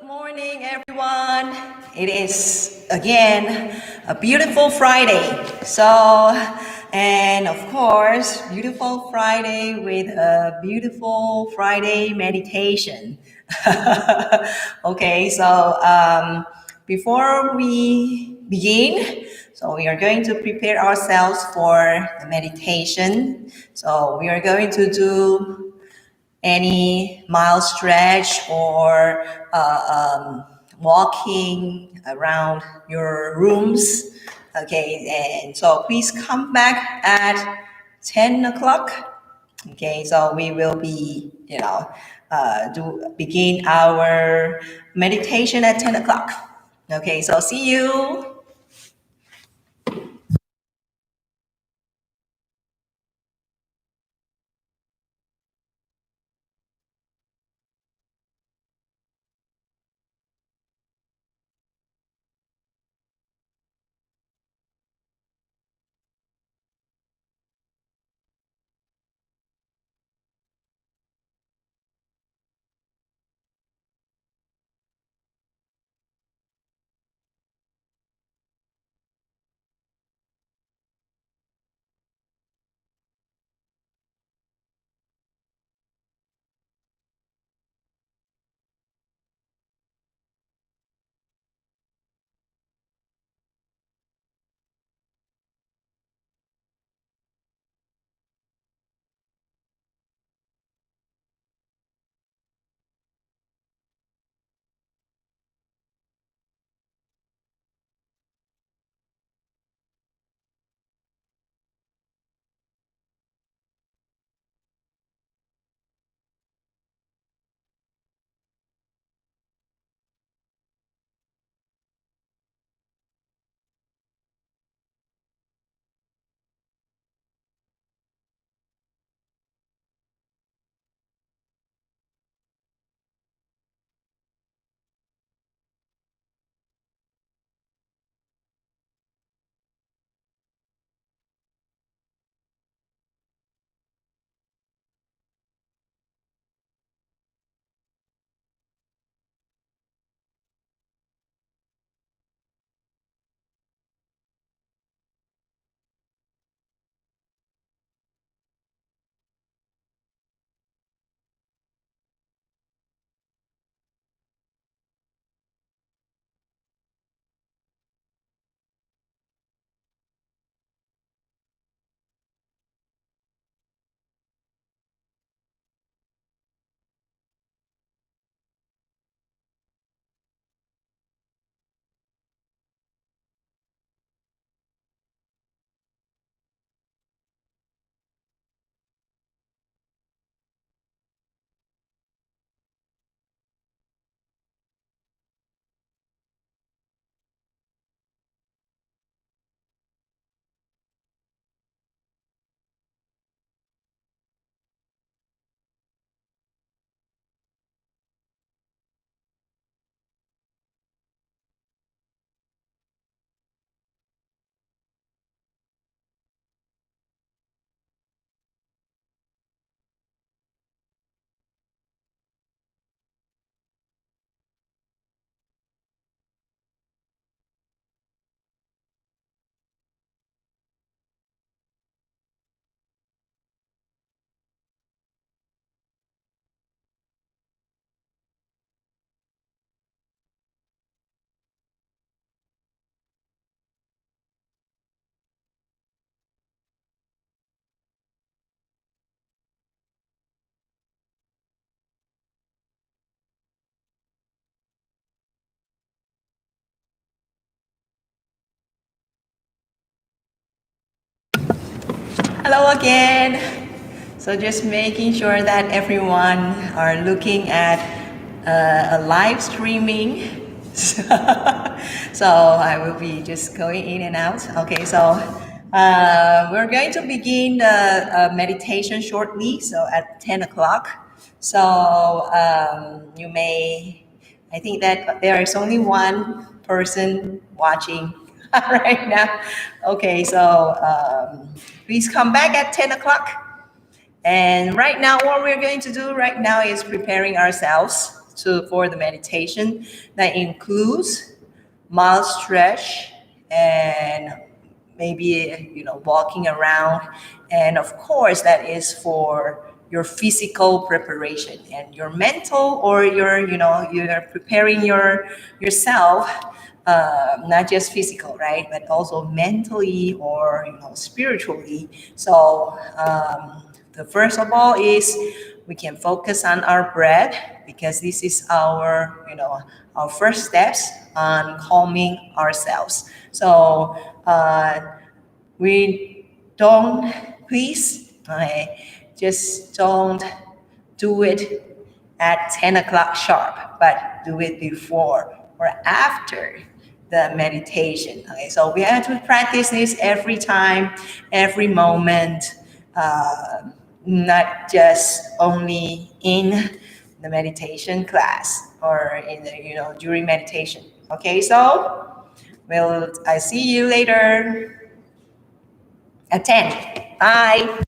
Good morning, everyone. It is again a beautiful Friday. And of course, beautiful Friday with a beautiful Friday meditation. Okay, before we begin, we are going to prepare ourselves for the meditation. So, we are going to do any mild stretch or walking around your rooms. Okay, and so please come back at 10 o'clock. Okay, so we will be, begin our meditation at 10 o'clock. Okay, so see you. Hello again. So just making sure that everyone are looking at a live streaming. So I will be just going in and out. Okay, so we're going to begin the meditation shortly. So at 10 o'clock. So I think that there is only one person watching right now. Okay, so please come back at 10 o'clock. And right now, what we're going to do right now is preparing ourselves for the meditation that includes mild stretch and maybe walking around, and of course that is for your physical preparation and your mental, or you're preparing yourself, not just physical, right, but also mentally or spiritually. So the first of all is we can focus on our breath, because this is our first steps on calming ourselves. So we don't please just don't do it at 10 o'clock sharp, but do it before or after the meditation. Okay, so we have to practice this every time, every moment, not just only in the meditation class or in the during meditation. Okay, so I see you later at 10. Bye.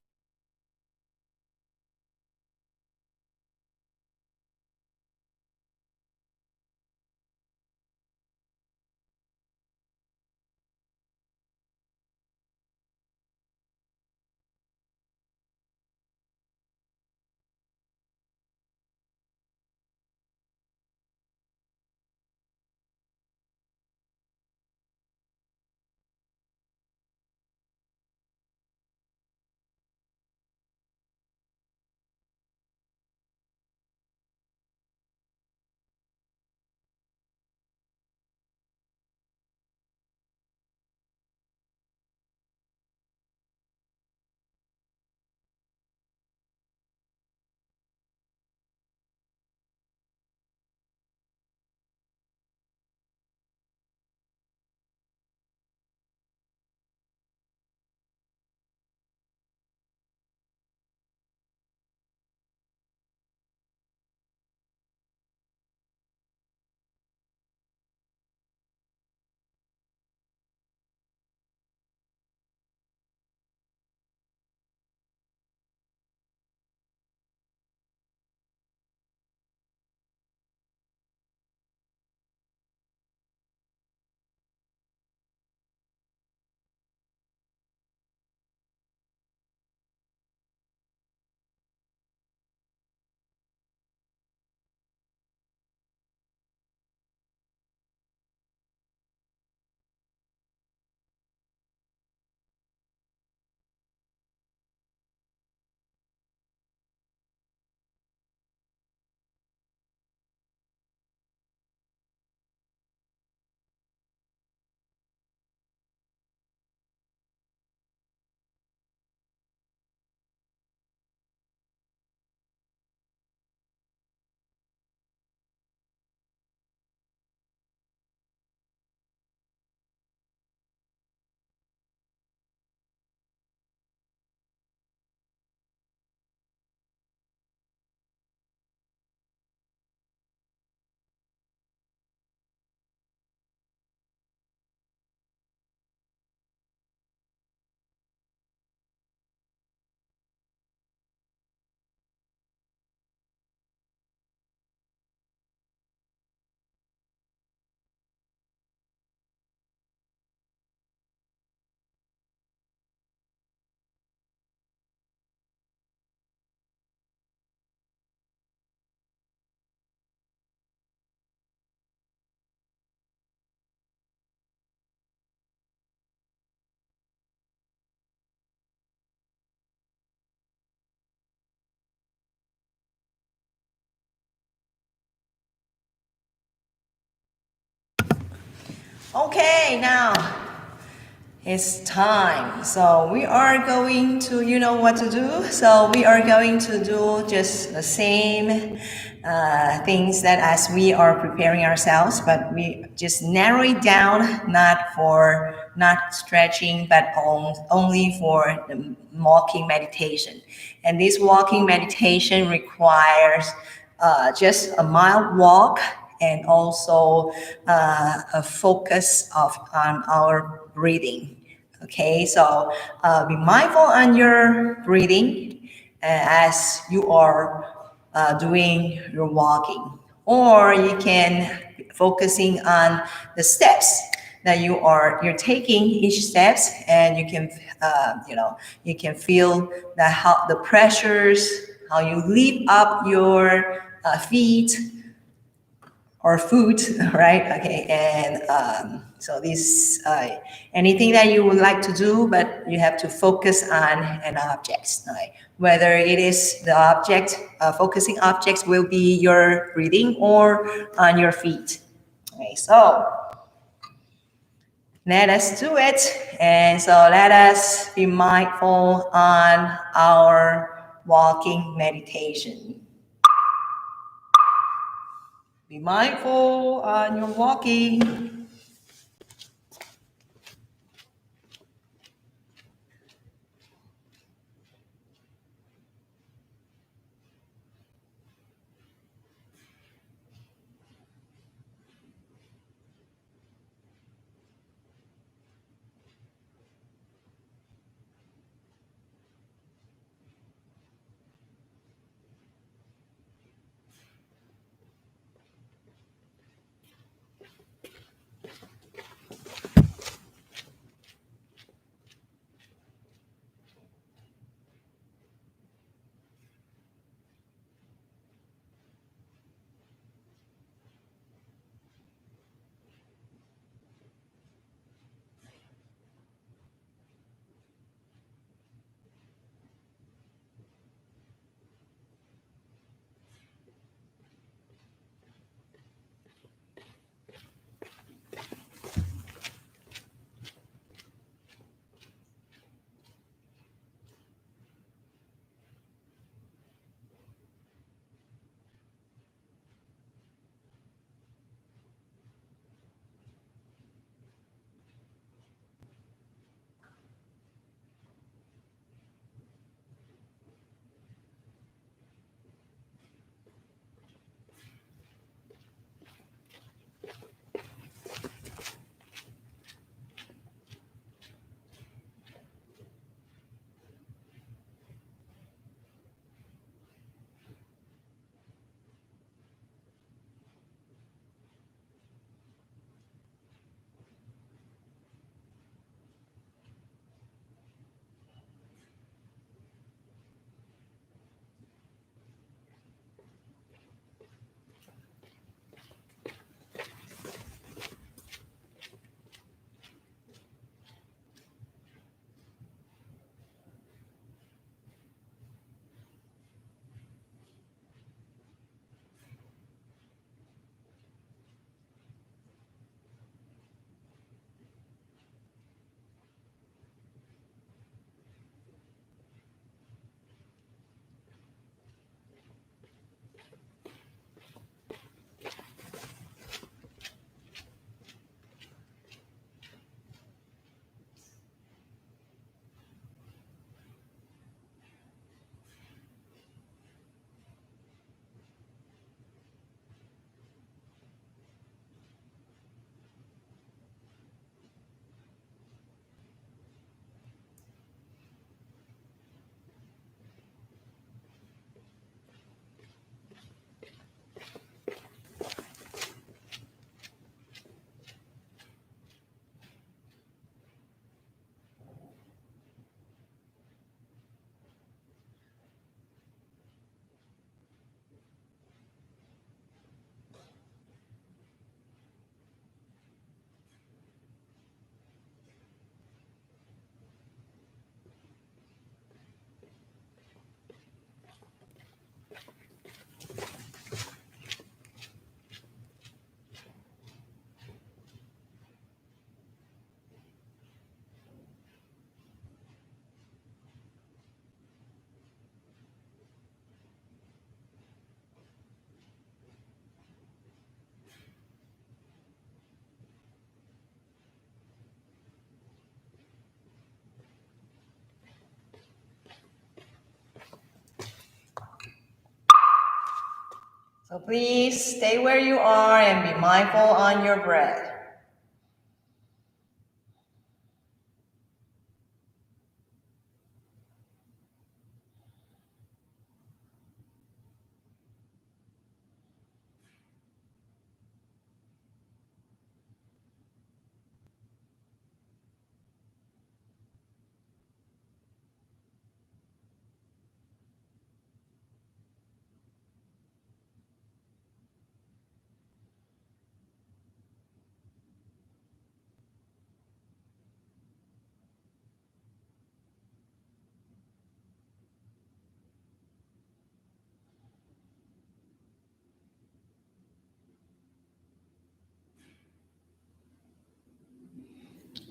Okay, now it's time. So we are going to, you know what to do. So we are going to do just the same things that as we are preparing ourselves, but we just narrow it down, not stretching, but only for the walking meditation. And this walking meditation requires just a mild walk, and also a focus on our breathing. Okay, so be mindful on your breathing as you are doing your walking. or you can focusing on the steps that you're taking each steps, and you can you can feel that how the pressures, how you lift up your feet or foot, right? Okay, and so this anything that you would like to do, but you have to focus on an object, right? Whether it is the object, focusing objects will be your breathing or on your feet. Okay, so let us do it, and so let us be mindful on our walking meditation. Be mindful on your walking. So please stay where you are and be mindful on your breath.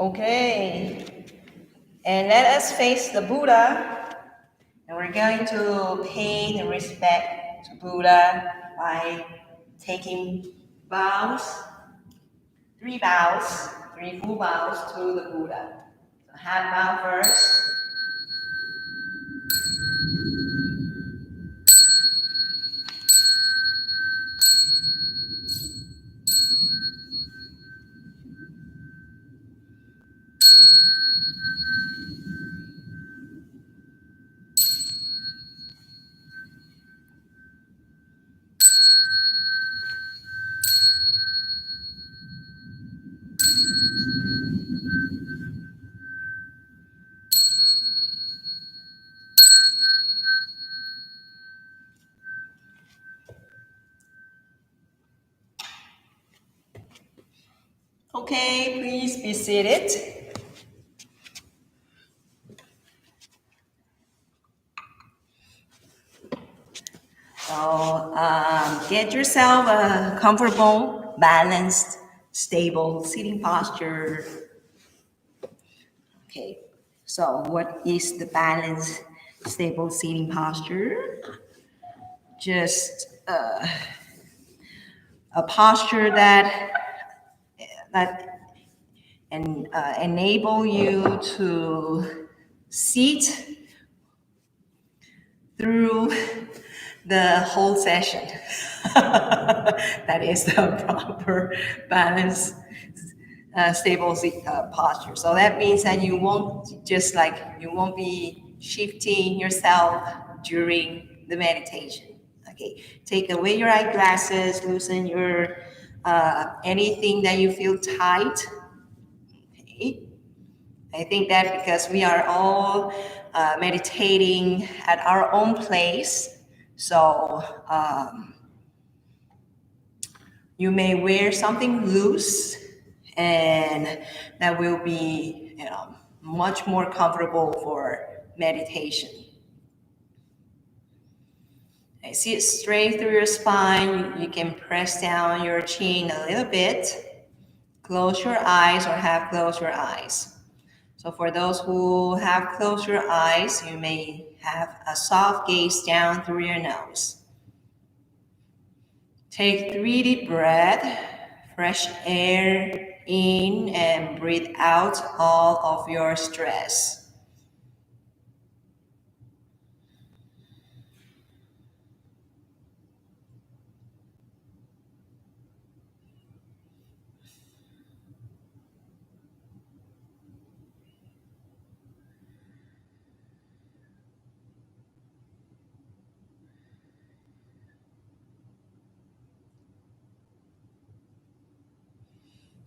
Okay, and let us face the Buddha. And we're going to pay the respect to Buddha by taking bows, 3 bows, 3 full bows to the Buddha. So half bow first. Okay, please be seated. So get yourself a comfortable, balanced, stable sitting posture. Okay, so what is the balanced, stable sitting posture? Just a posture that enable you to sit through the whole session. That is the proper balance, stable posture. So that means that you won't you won't be shifting yourself during the meditation. Okay, take away your eyeglasses, loosen your anything that you feel tight. Okay. I think that because we are all meditating at our own place, so you may wear something loose, and that will be much more comfortable for meditation. I see it straight through your spine. You can press down your chin a little bit. Close your eyes or half close your eyes. So for those who have closed your eyes, you may have a soft gaze down through your nose. Take 3 deep breaths, fresh air in, and breathe out all of your stress.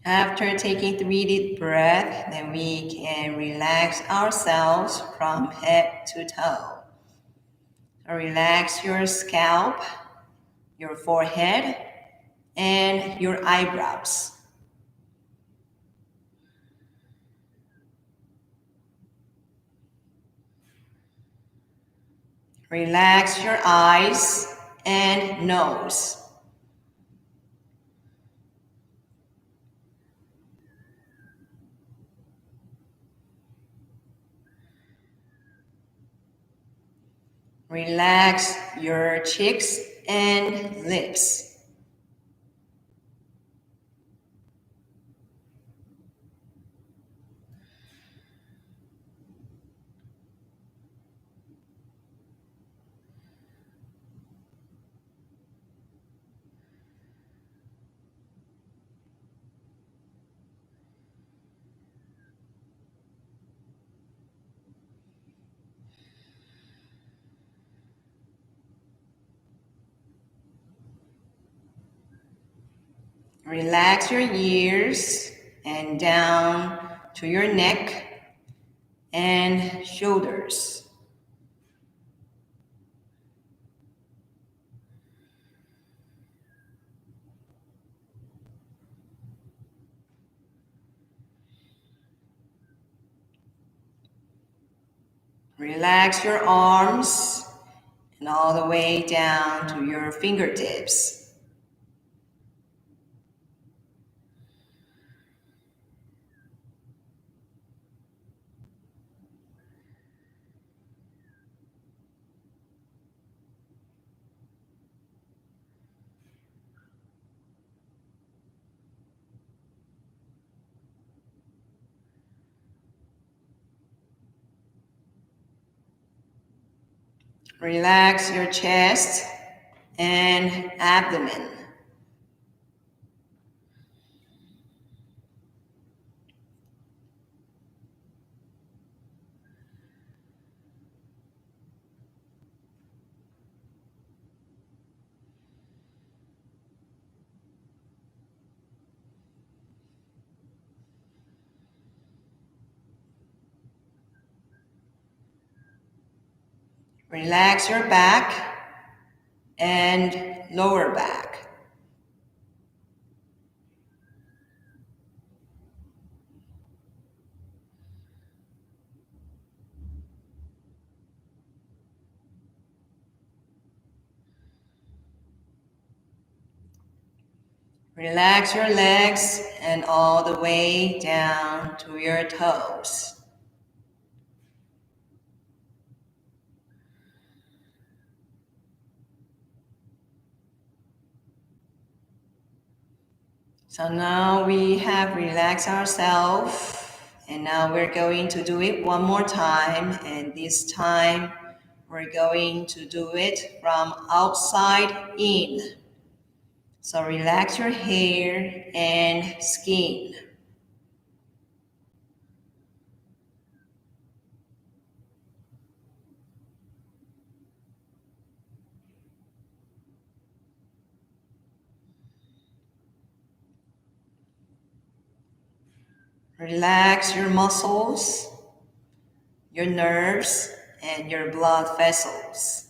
After taking 3 deep breaths, then we can relax ourselves from head to toe. So relax your scalp, your forehead, and your eyebrows. Relax your eyes and nose. Relax your cheeks and lips. Relax your ears and down to your neck and shoulders. Relax your arms and all the way down to your fingertips. Relax your chest and abdomen. Relax your back and lower back. Relax your legs and all the way down to your toes. So now we have relaxed ourselves, and now we're going to do it one more time, and this time we're going to do it from outside in. So relax your hair and skin. Relax your muscles, your nerves, and your blood vessels.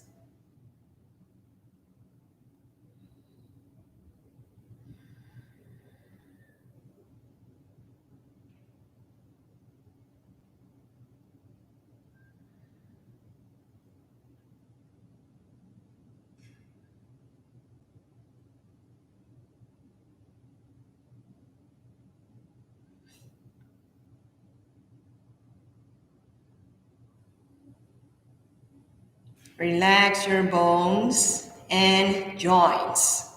Relax your bones and joints.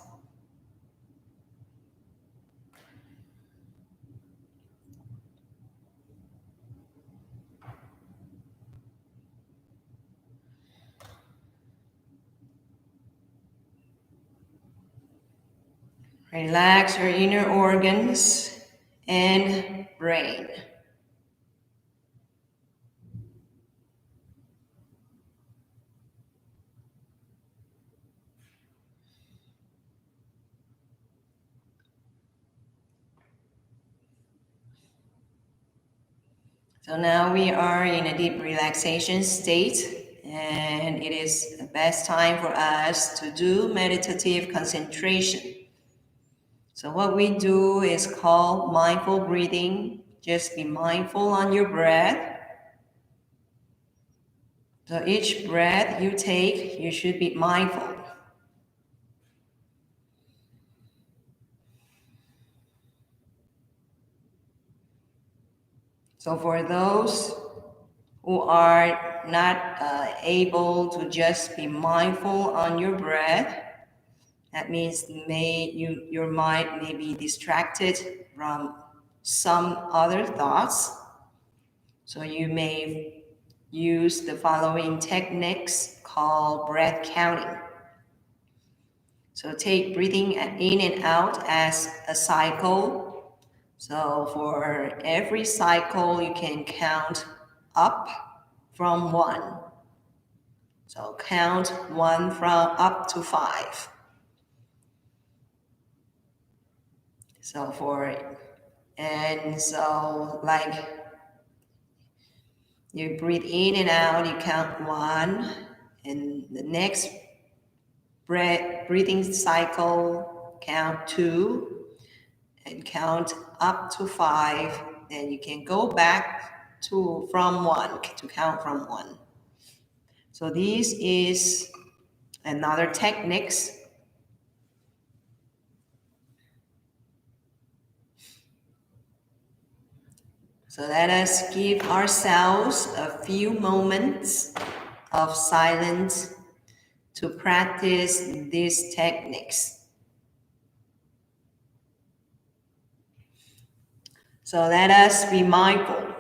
Relax your inner organs and brain. So now we are in a deep relaxation state, and it is the best time for us to do meditative concentration. So what we do is called mindful breathing. Just be mindful on your breath. So each breath you take, you should be mindful. So for those who are not able to just be mindful on your breath, that means your mind may be distracted from some other thoughts. So you may use the following techniques called breath counting. So take breathing in and out as a cycle. So for every cycle, you can count up from 1. So count 1 from up to 5. So like you breathe in and out, you count 1, and the next breathing cycle, count 2, and count up to 5. Then you can go back from 1 to count from 1. So this is another techniques. So let us give ourselves a few moments of silence to practice these techniques. So let us be mindful.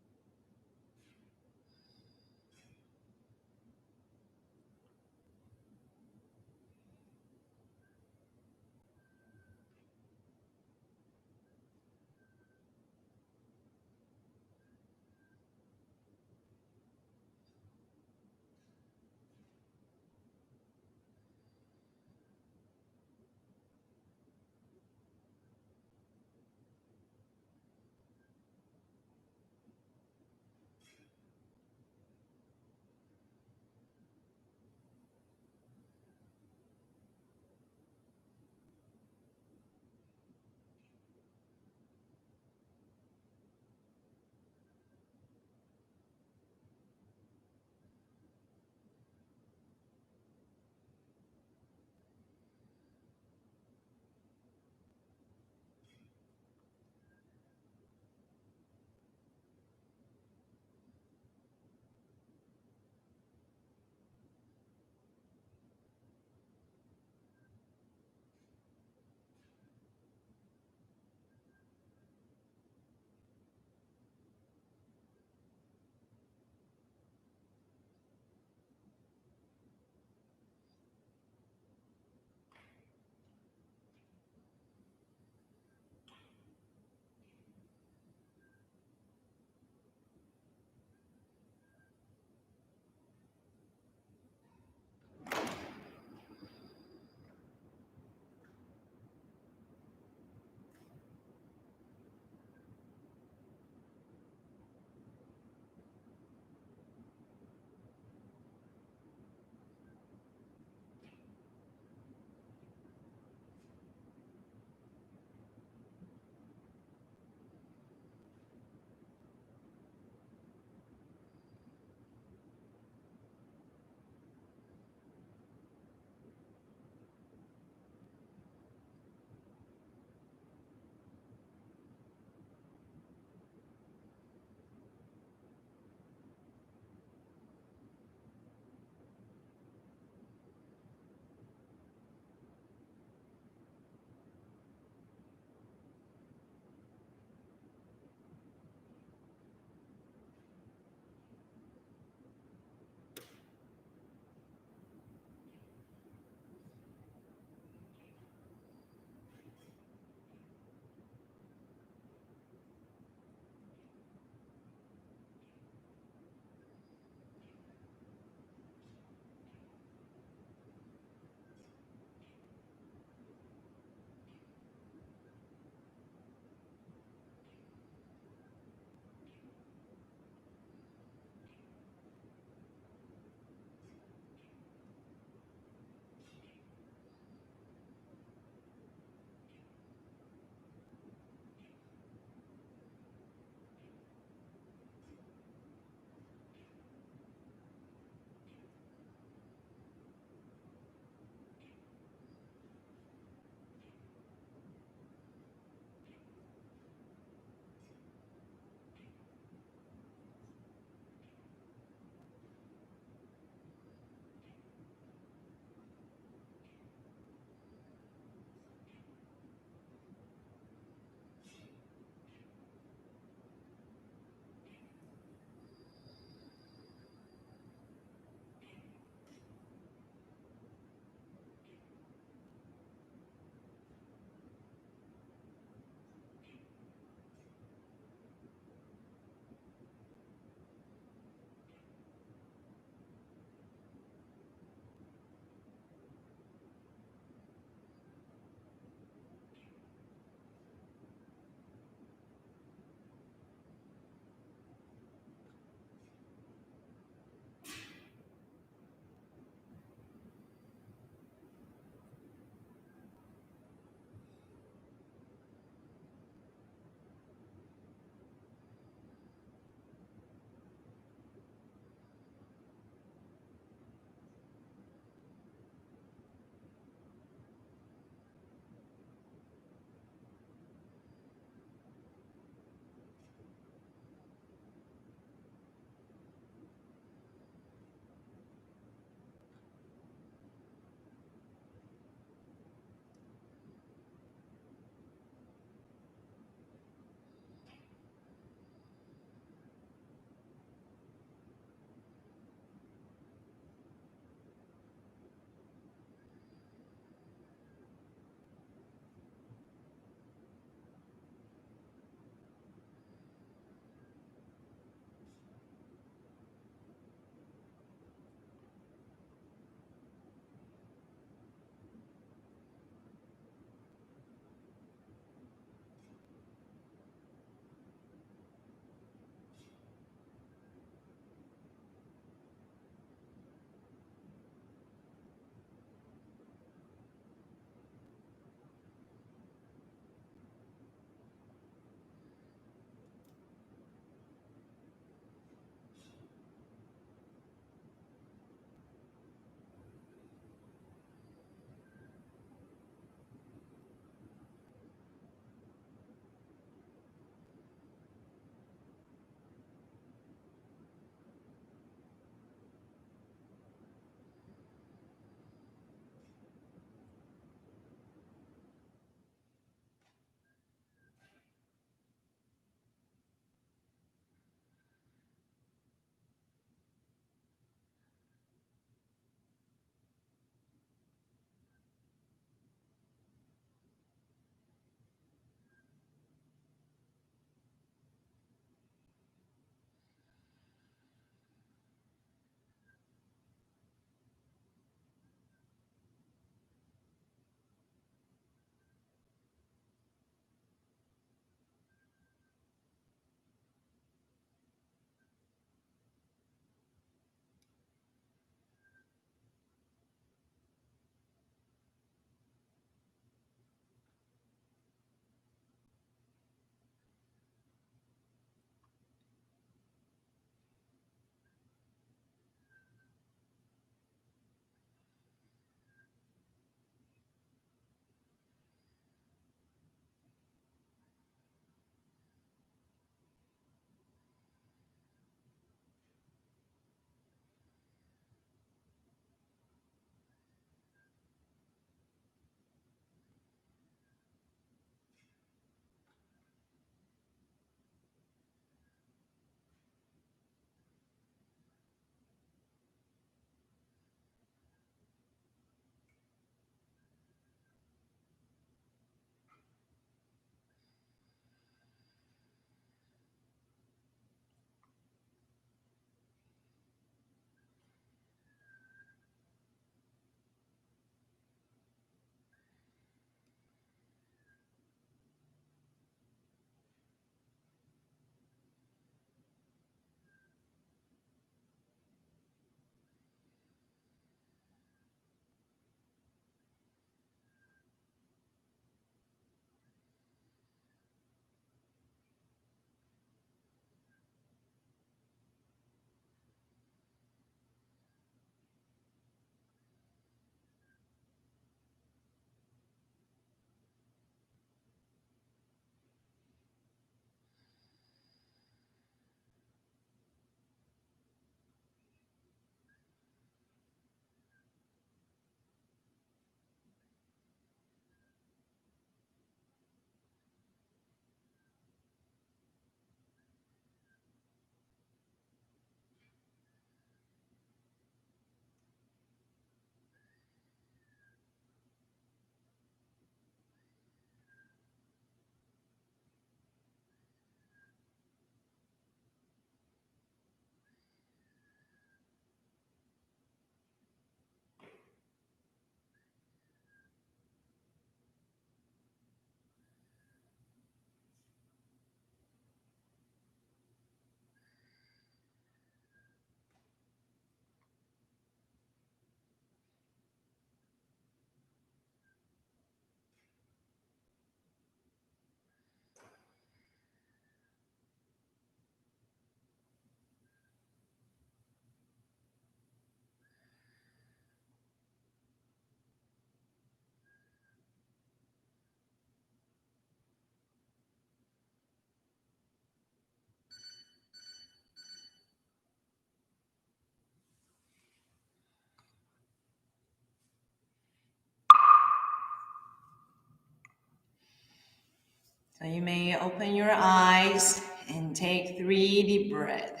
So you may open your eyes and take 3 deep breaths.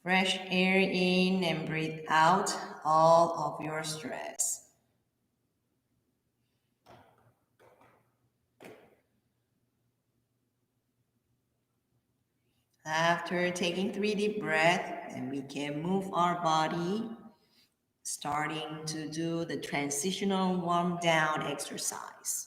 Fresh air in and breathe out all of your stress. After taking 3 deep breaths, and we can move our body, starting to do the transitional warm down exercise.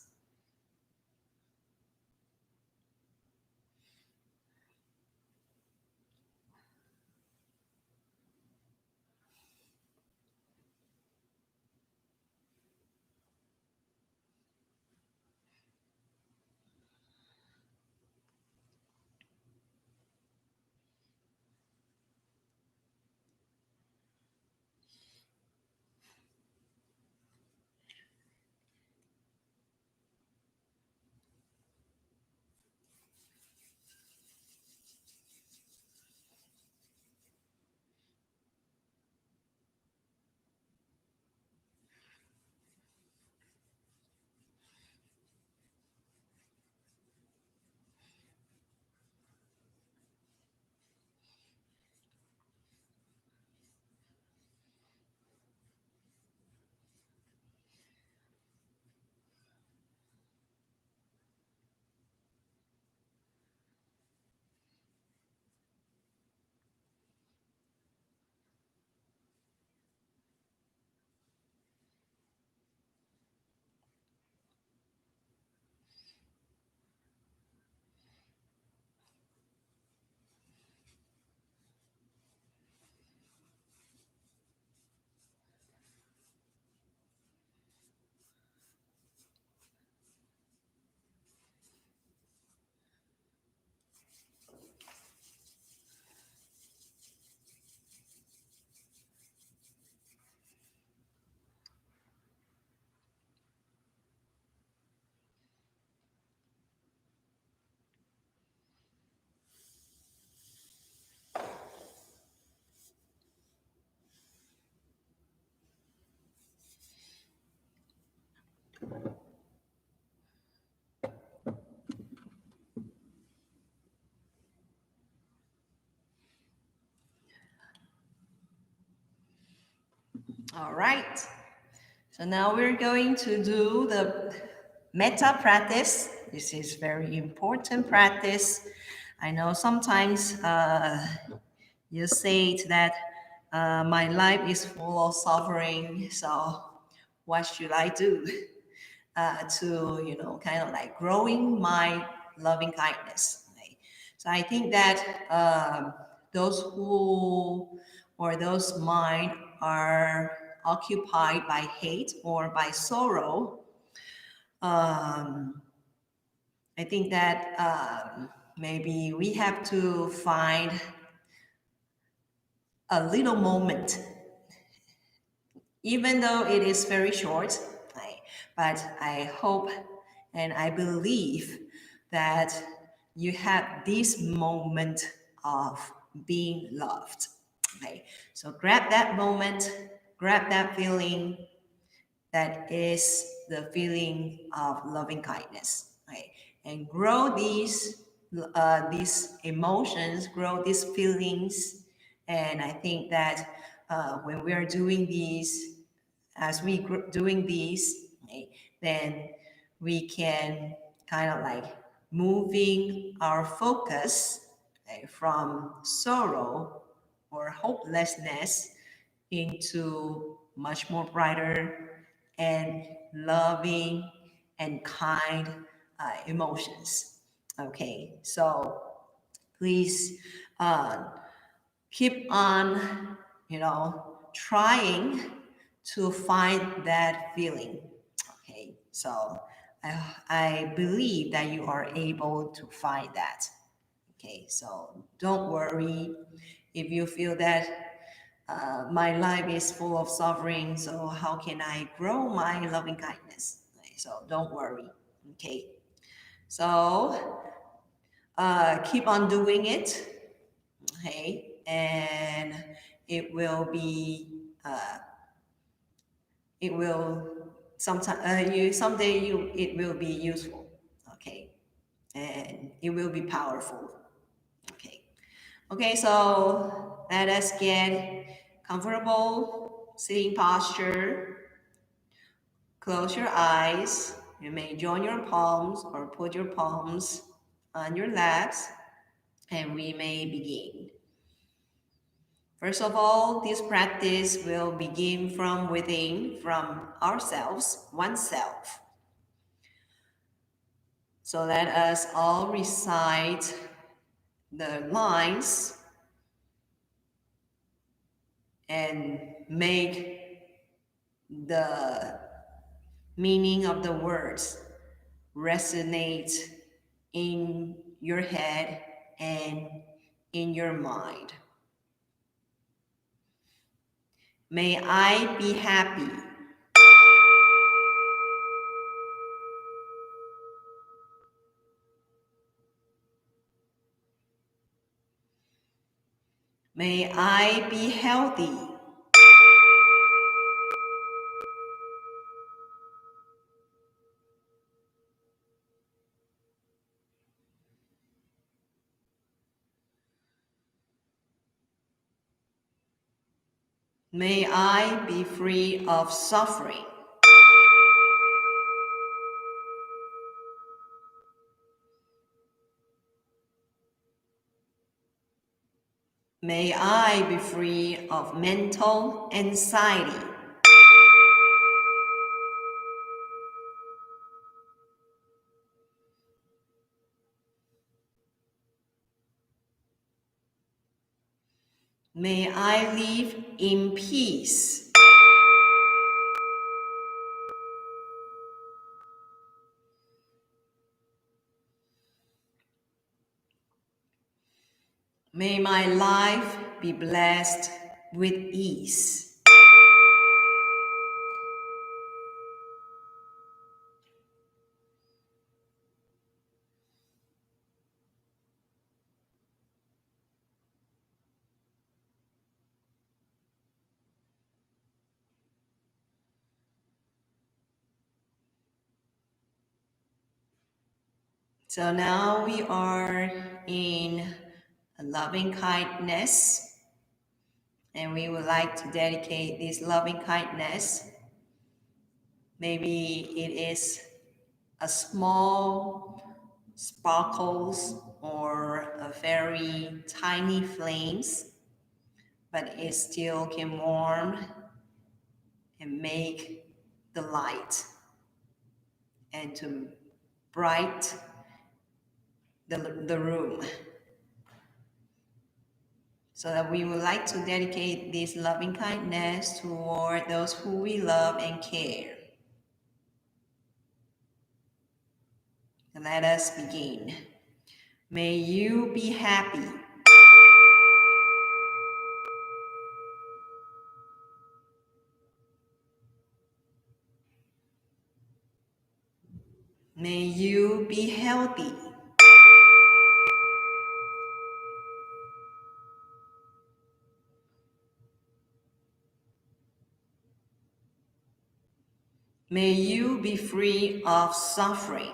All right. So now we're going to do the metta practice. This is very important practice. I know sometimes you say that my life is full of suffering. So what should I do to kind of like growing my loving kindness? Right? So I think that those who or those mind are occupied by hate or by sorrow, um, I think that maybe we have to find a little moment, even though it is very short. Right? But I hope and I believe that you have this moment of being loved. Okay, so grab that moment, grab that feeling, that is the feeling of loving kindness, right? And grow these emotions, grow these feelings, and I think that when we are doing these, as we doing these, right, then we can kind of like moving our focus, right, from sorrow or hopelessness into much more brighter and loving and kind emotions. Okay, so please uh, keep on, trying to find that feeling. Okay, so I believe that you are able to find that. Okay, so don't worry if you feel that my life is full of suffering, so how can I grow my loving kindness? Okay, so don't worry. Okay, so keep on doing it. Okay, and it will be it will sometime you someday you it will be useful. Okay, and it will be powerful. Okay, so let us get comfortable sitting posture. Close your eyes. You may join your palms or put your palms on your laps, and we may begin. First of all, this practice will begin from within, from ourselves, oneself. So let us all recite the lines and make the meaning of the words resonate in your head and in your mind. May I be happy. May I be healthy. May I be free of suffering. May I be free of mental anxiety. May I live in peace. May my life be blessed with ease. So now we are in loving kindness, and we would like to dedicate this loving kindness. Maybe it is a small sparkles or a very tiny flames, but it still can warm and make the light and to bright the room. So that we would like to dedicate this loving kindness toward those who we love and care. And let us begin. May you be happy. May you be healthy. May you be free of suffering.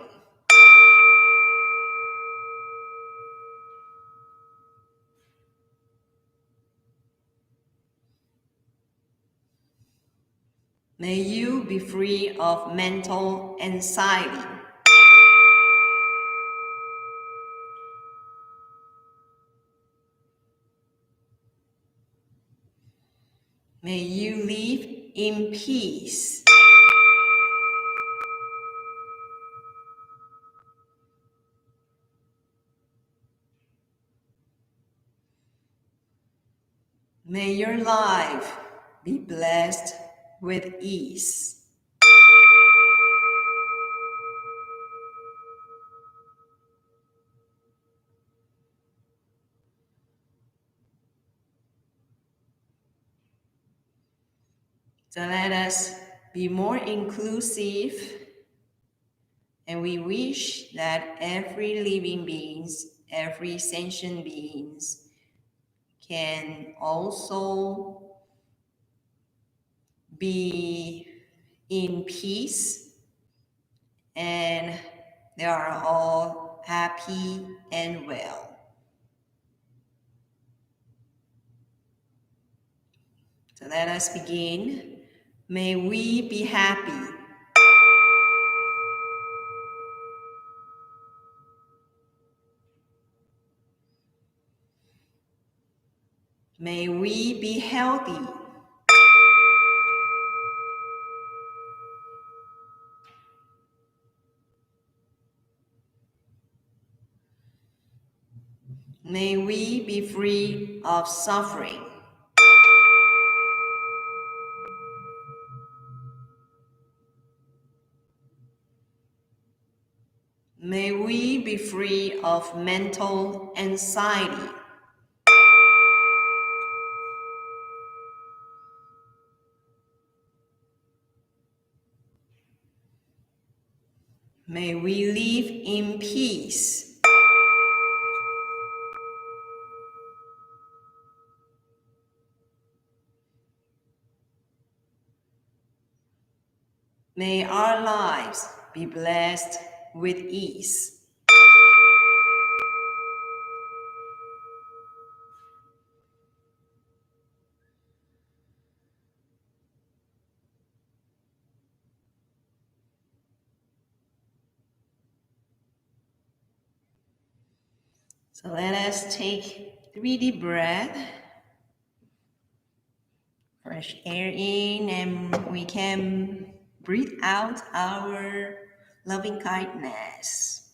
May you be free of mental anxiety. May you live in peace. May your life be blessed with ease. So let us be more inclusive, and we wish that every living beings, every sentient beings can also be in peace, and they are all happy and well. So let us begin. May we be happy. May we be healthy. May we be free of suffering. May we be free of mental anxiety. May we live in peace. May our lives be blessed with ease. So let us take 3 deep breaths. Fresh air in, and we can breathe out our loving kindness.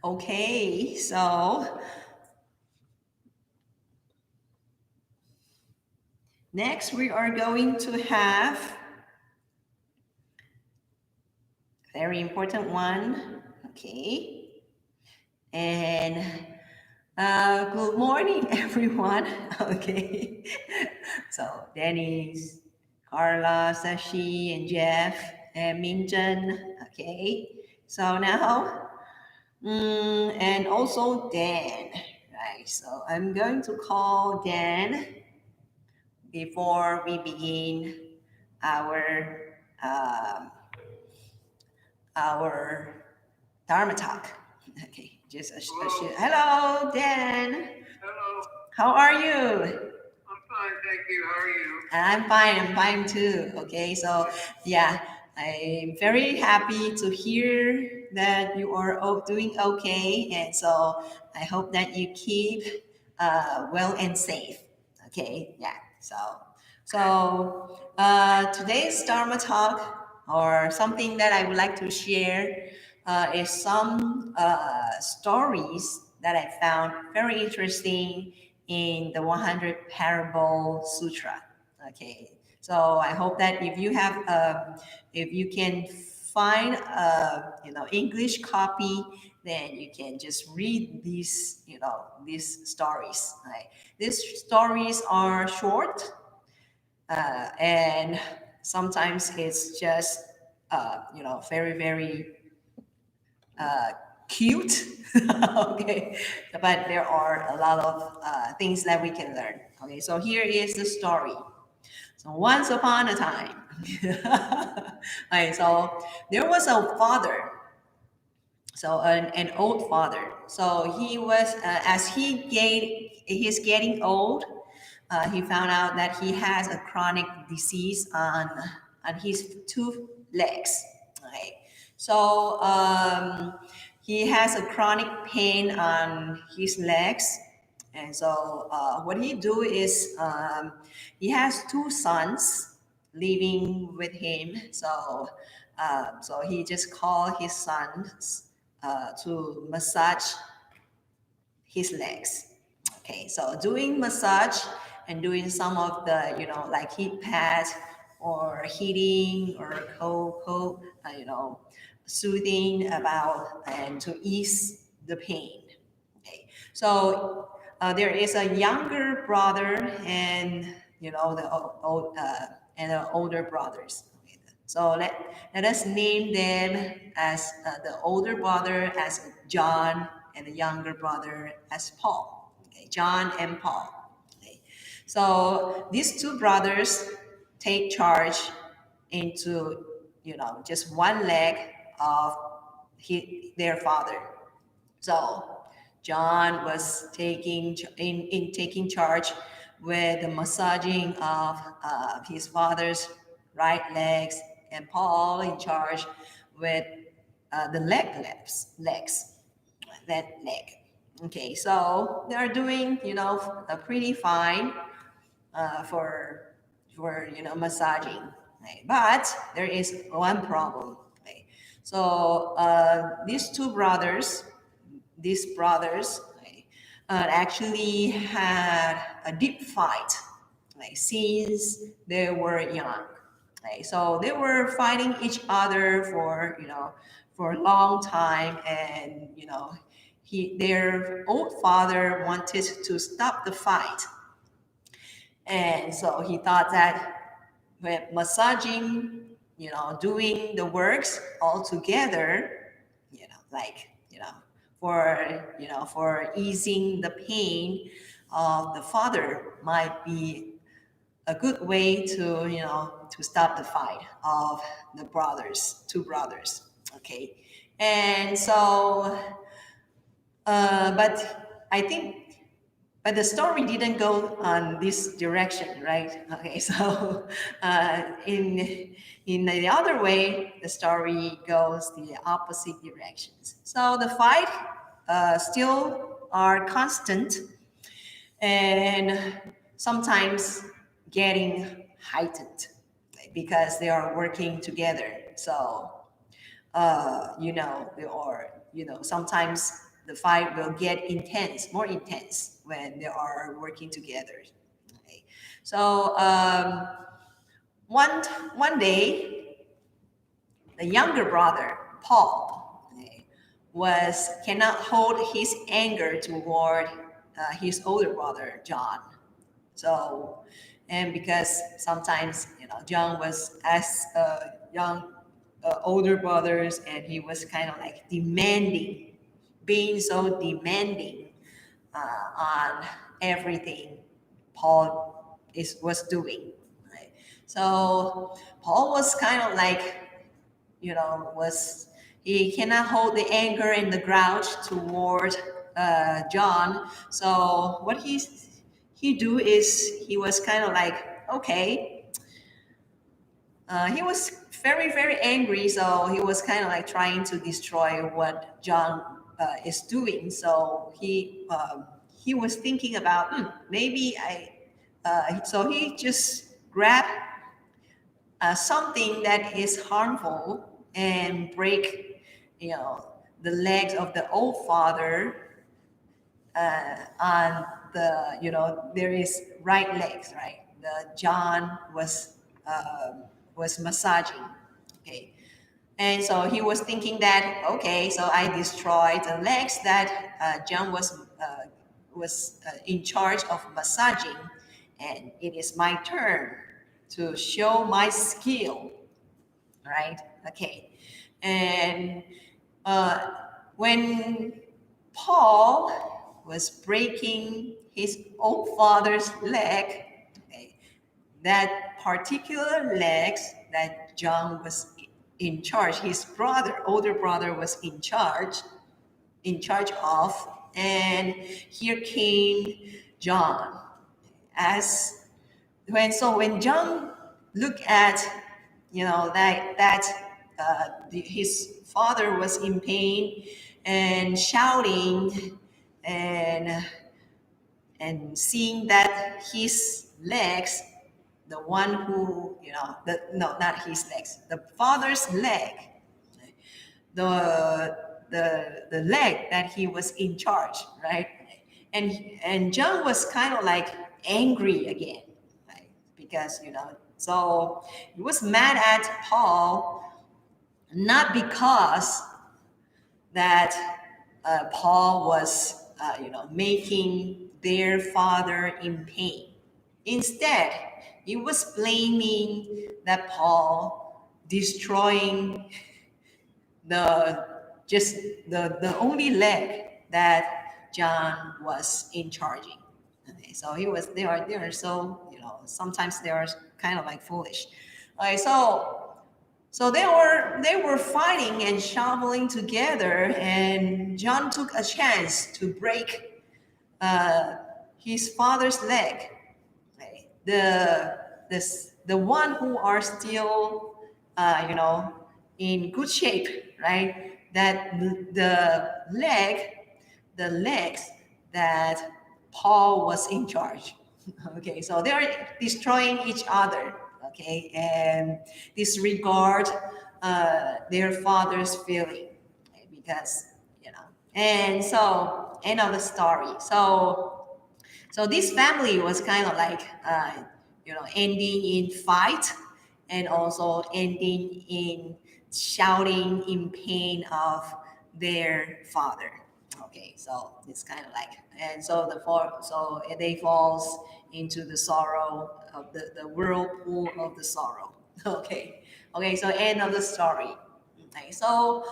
Okay, so next we are going to have a very important one. Okay, and good morning, everyone. Okay, so Dennis, Carla, Sashi, and Jeff, and Minjun. Okay, so now, and also Dan, right? So I'm going to call Dan before we begin our our Dharma talk. Okay, just hello, Dan. Hello. How are you? I'm fine, thank you. How are you? I'm fine. I'm fine too. Okay, so yeah, I'm very happy to hear that you are all doing okay, and so I hope that you keep well and safe. Okay, yeah. So today's Dharma talk, or something that I would like to share, is some stories that I found very interesting in the 100 Parable Sutra. Okay, so I hope that if you can find English copy, then you can just read these stories. Right? These stories are short, and sometimes it's just very very cute. Okay, but there are a lot of things that we can learn. Okay, so here is the story. So once upon a time, okay, so there was a father, so an old father. So he was as he's getting old, he found out that he has a chronic disease on his two legs. Right? So he has a chronic pain on his legs, and so what he do is he has two sons living with him. So he just called his sons to massage his legs. Okay, so doing massage and doing some of the like heat pads or heating or soothing about and to ease the pain. Okay, so there is a younger brother and the and the older brothers. Okay, so let us name them as the older brother as John and the younger brother as Paul. Okay, John and Paul. Okay, so these two brothers take charge into just one leg of their father. So John was taking charge with the massaging of his father's right legs, and Paul in charge with the legs, that leg. Okay, so they are doing, pretty fine for massaging. Right? But there is one problem. Right? So these brothers right, actually had a deep fight right, since they were young. Right? So they were fighting each other for a long time, and their old father wanted to stop the fight, and so he thought that with massaging, doing the works all together, like, for easing the pain of the father might be a good way to stop the fight of the two brothers. Okay. And so, but I think but the story didn't go on this direction, right? Okay, so in the other way, the story goes the opposite directions. So the fight still are constant, and sometimes getting heightened, right? Because they are working together. So or sometimes the fight will get more intense when they are working together. Okay. So one one day, the younger brother Paul okay, was cannot hold his anger toward his older brother John. So, and because sometimes John was as young older brothers, and he was kind of like being so demanding on everything Paul was doing. Right? So Paul was kind of like, was he cannot hold the anger and the grouch toward John. So what he do is he was kind of like, okay, he was very, very angry, so he was kind of like trying to destroy what John is doing. So he was thinking about maybe so he just grabbed something that is harmful and break, the legs of the old father on there is right legs, right? The John was massaging. Okay. And so he was thinking that, okay, so I destroyed the legs that John was in charge of massaging, and it is my turn to show my skill, right? Okay. And uh, when Paul was breaking his own father's leg, okay, that particular legs that John was in charge, his older brother was in charge of, and here came John. As when John looked at, his father was in pain and shouting, and seeing that his legs, the one who, no, not his legs, the father's leg, the leg that he was in charge, right? And John was kind of like angry again, right? Because so he was mad at Paul, not because that Paul was making their father in pain. Instead, he was blaming that Paul destroying the just the only leg that John was in charging. Okay, so they are so sometimes they are kind of like foolish. Okay, So they were fighting and shoveling together, and John took a chance to break uh, his father's leg. Okay. The one who are still in good shape, right? That the legs that Paul was in charge. Okay, so they are destroying each other. Okay, and disregard their father's feeling, okay, because and so end of the story. So this family was kind of like ending in fight, and also ending in shouting in pain of their father. Okay, so it's kind of like, and so so they falls into the sorrow of the whirlpool of the sorrow. Okay, okay, so end of the story. Okay, so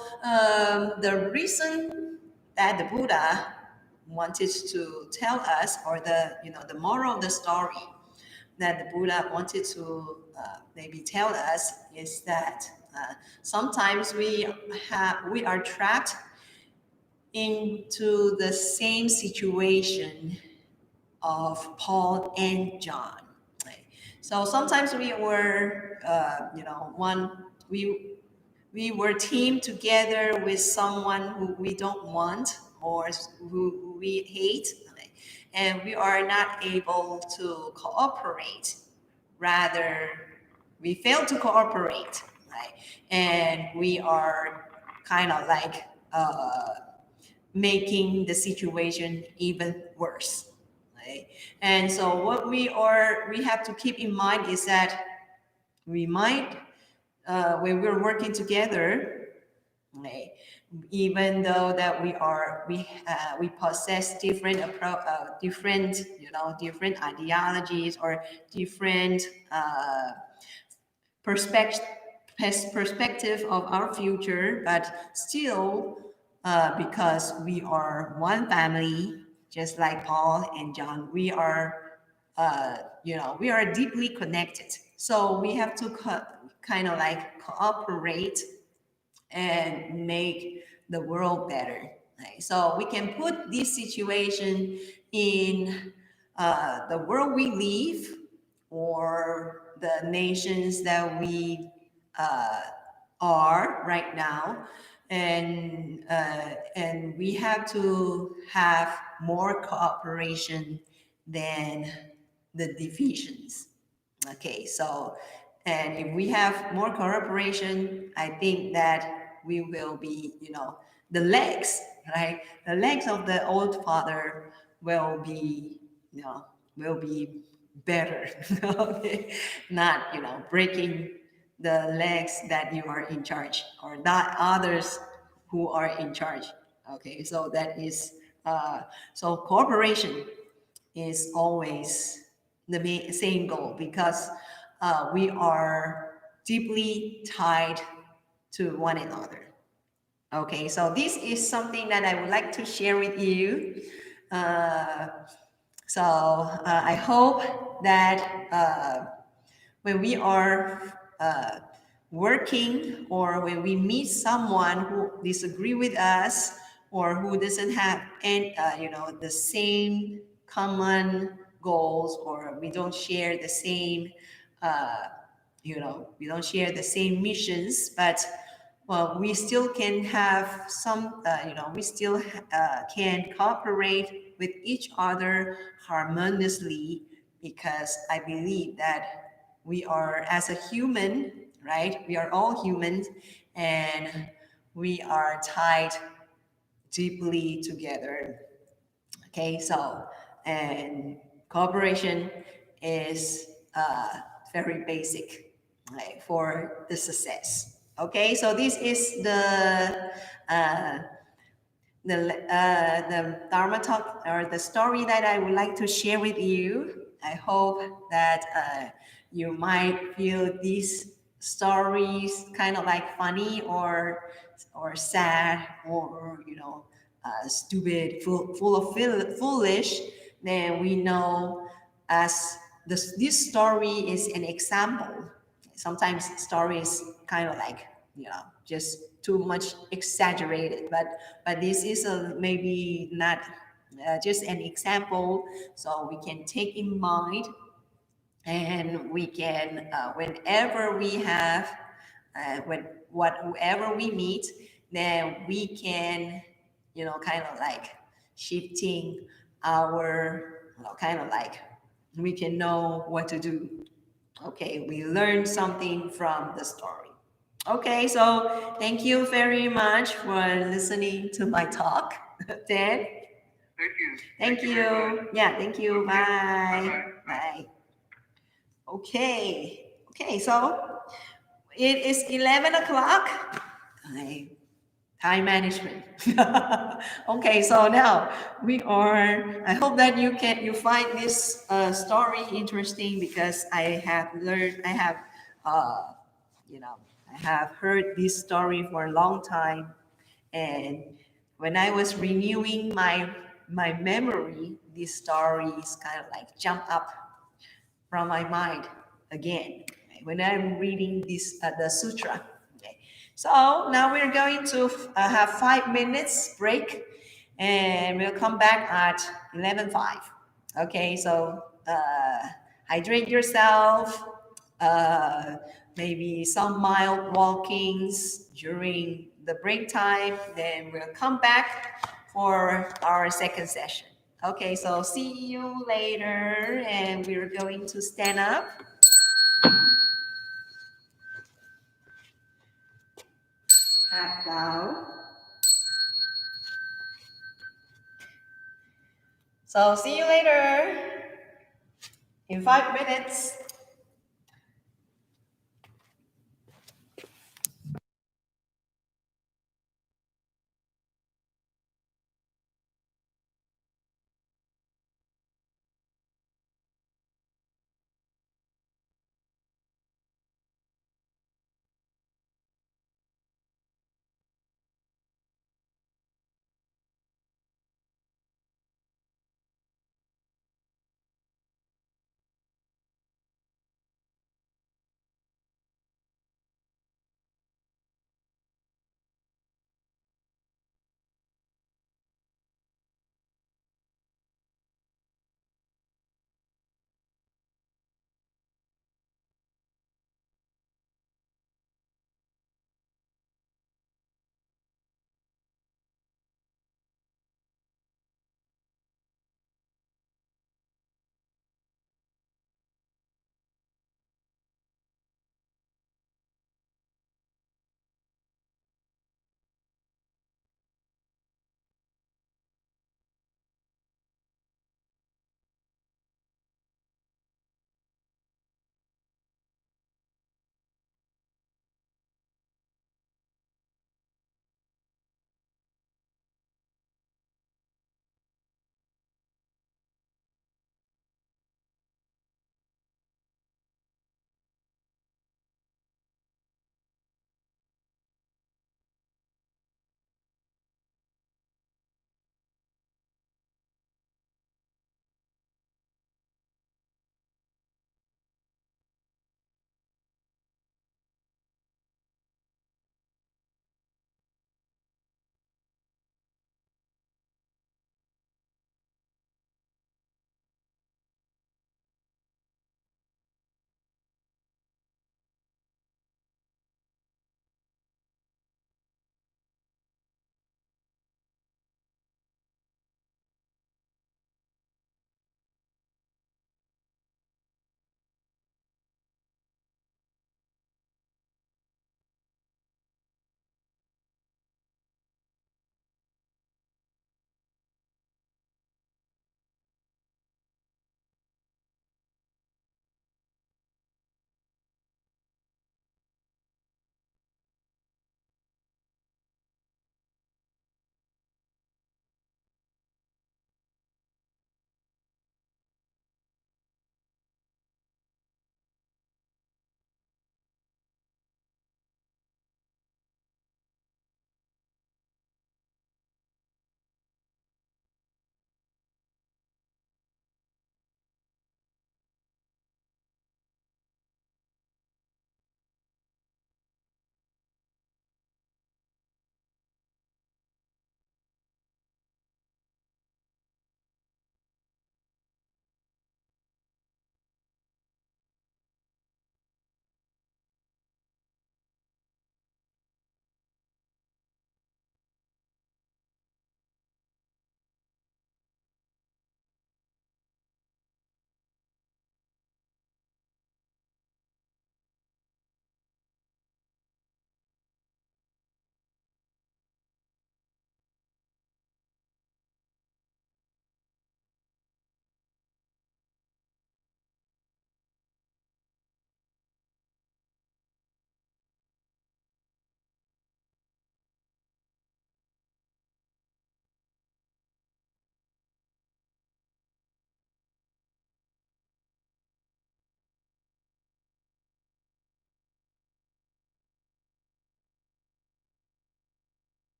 the reason that the Buddha wanted to tell us, or the moral of the story that the Buddha wanted to maybe tell us, is that sometimes we are trapped into the same situation of Paul and John. Right? So sometimes we were, we were teamed together with someone who we don't want, or who we hate, right? And we are not able to cooperate. Rather, we fail to cooperate, right? And we are kind of like making the situation even worse, right? And so what we have to keep in mind is that we might, when we're working together, right, even though that we possess different ideologies, or different perspective perspective of our future, but still, because we are one family, just like Paul and John, we are deeply connected. So we have to kind of like cooperate and make the world better. Right? So we can put this situation in the world we live, or the nations that we uh, are right now, and we have to have more cooperation than the divisions. Okay, so, and if we have more cooperation, I think that we will be, the legs, right? The legs of the old father will be, will be better. Okay, not, breaking the legs that you are in charge, or not others who are in charge. Okay, so that is, so cooperation is always the same goal, because we are deeply tied to one another. Okay, so this is something that I would like to share with you. Uh, I hope that when we are working, or when we meet someone who disagree with us, or who doesn't have the same common goals, or we don't share the same uh, we don't share the same missions, but well, we still can have some, we still can cooperate with each other harmoniously, because I believe that we are, as a human, right? We are all humans, and we are tied deeply together. Okay, so, and cooperation is very basic, right, for the success. Okay, so this is uh, the Dharma talk, or the story that I would like to share with you. I hope that you might feel these stories kind of like funny, or sad, or stupid, full of foolish. Then we know, as this story is an example. sometimes stories kind of like, just too much exaggerated, but this is a maybe not just an example, so we can take in mind, and we can whenever we have when whatever we meet, then we can, kind of like shifting our, kind of like we can know what to do. Okay, we learn something from the story. Okay, so thank you very much for listening to my talk. Dan. Thank you. Thank Thank you very you. much. Yeah, thank you. Okay. Bye. Bye-bye. Bye. Okay. Okay, so it is 11 o'clock. I, time management. Okay, so now we are, I hope that you find this story interesting, because I have learned, uh, you know, I have heard this story for a long time. And when I was renewing my memory, these stories kind of like jump up from my mind again, okay, when I'm reading this the sutra. Okay, so now we're going to have 5 minutes break, and we'll come back at 11:05. Okay, so hydrate yourself. Uh, Maybe some mild walkings during the break time. Then we'll come back for our second session. Okay, so see you later, and we're going to stand up. Cat bow. So see you later in 5 minutes.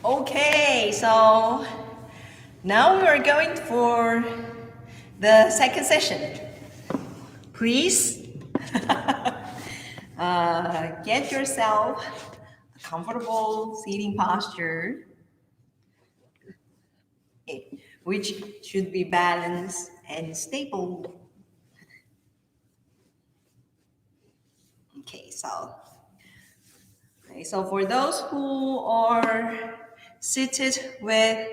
Okay, so now we are going for the second session. Please get yourself a comfortable seating posture, which should be balanced and stable. Okay, so for those who are seated with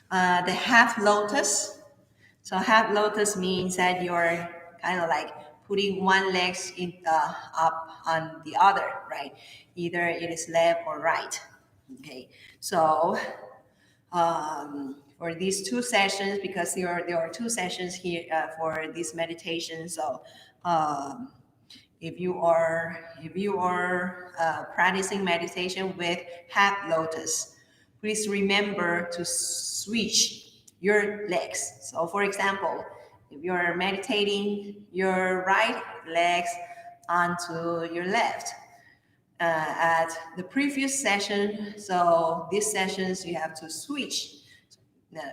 the half lotus, so half lotus means that you're kind of like putting one leg up on the other, right? Either it is left or right. Okay, so for these two sessions, because there are two sessions here for this meditation. So um, if you are practicing meditation with half lotus, please remember to switch your legs. So for example, if you're meditating your right legs onto your left, at the previous session, so these sessions you have to switch,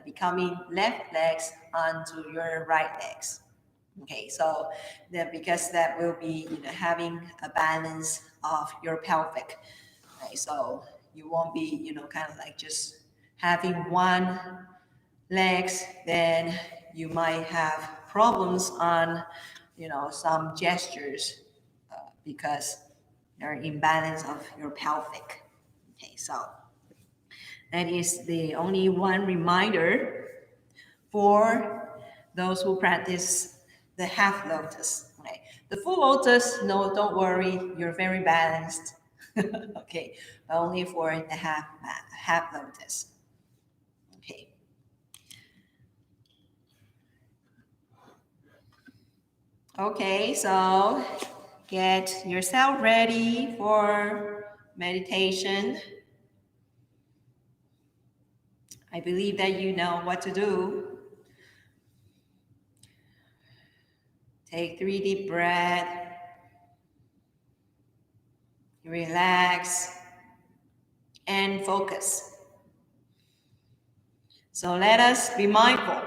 becoming left legs onto your right legs. Okay, so that because that will be having a balance of your pelvic, right? So you won't be kind of like just having one legs, then you might have problems on some gestures because they're imbalance of your pelvic. Okay, so that is the only one reminder for those who practice the half lotus. Okay. The full lotus, no, don't worry, you're very balanced. Okay, only for the half lotus. Okay. Okay, so get yourself ready for meditation. I believe that you know what to do. Take 3 deep breaths. Relax and focus. So let us be mindful.